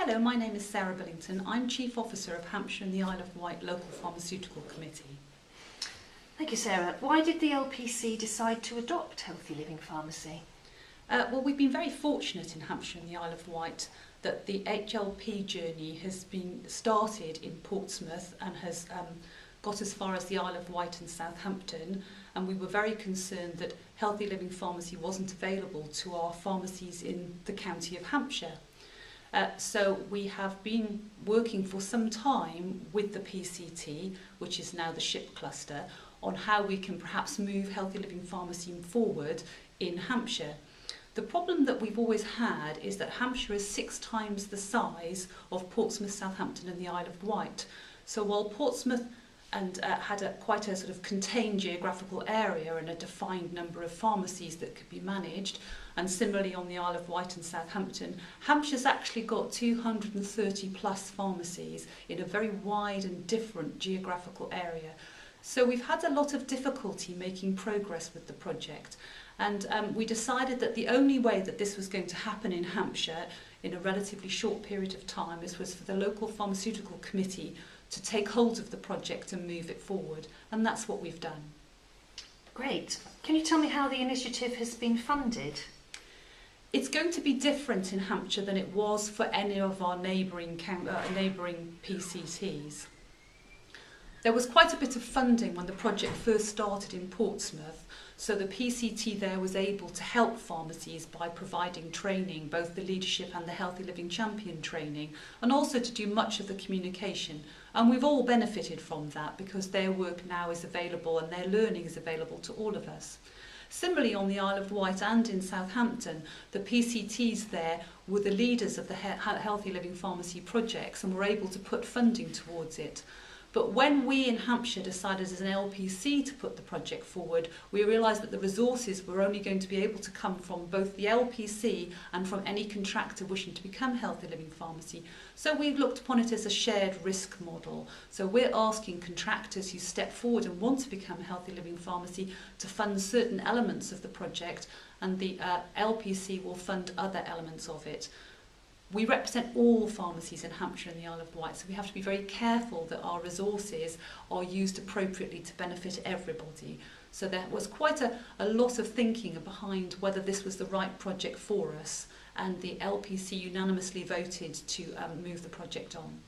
Hello, my name is Sarah Billington. I'm Chief Officer of Hampshire and the Isle of Wight Local Pharmaceutical Committee. Thank you, Sarah. Why did the LPC decide to adopt Healthy Living Pharmacy? Well, we've been very fortunate in Hampshire and the Isle of Wight that the HLP journey has been started in Portsmouth and has got as far as the Isle of Wight and Southampton, and we were very concerned that Healthy Living Pharmacy wasn't available to our pharmacies in the county of Hampshire. So we have been working for some time with the PCT, which is now the SHIP cluster, on how we can perhaps move Healthy Living Pharmacy forward in Hampshire. The problem that we've always had is that Hampshire is 6 times the size of Portsmouth, Southampton and the Isle of Wight. So while Portsmouth had quite a sort of contained geographical area and a defined number of pharmacies that could be managed, and similarly on the Isle of Wight and Southampton, Hampshire's actually got 230 plus pharmacies in a very wide and different geographical area. So we've had a lot of difficulty making progress with the project, and we decided that the only way that this was going to happen in Hampshire in a relatively short period of time was for the local pharmaceutical committee to take hold of the project and move it forward, and that's what we've done. Great. Can you tell me how the initiative has been funded? It's going to be different in Hampshire than it was for any of our neighbouring PCTs. There was quite a bit of funding when the project first started in Portsmouth, so the PCT there was able to help pharmacies by providing training, both the leadership and the Healthy Living Champion training, and also to do much of the communication. And we've all benefited from that because their work now is available and their learning is available to all of us. Similarly, on the Isle of Wight and in Southampton, the PCTs there were the leaders of the Healthy Living Pharmacy projects and were able to put funding towards it. But when we in Hampshire decided as an LPC to put the project forward, we realised that the resources were only going to be able to come from both the LPC and from any contractor wishing to become Healthy Living Pharmacy. So we've looked upon it as a shared risk model. So we're asking contractors who step forward and want to become Healthy Living Pharmacy to fund certain elements of the project, and the LPC will fund other elements of it. We represent all pharmacies in Hampshire and the Isle of Wight, so we have to be very careful that our resources are used appropriately to benefit everybody. So there was quite a lot of thinking behind whether this was the right project for us, and the LPC unanimously voted to move the project on.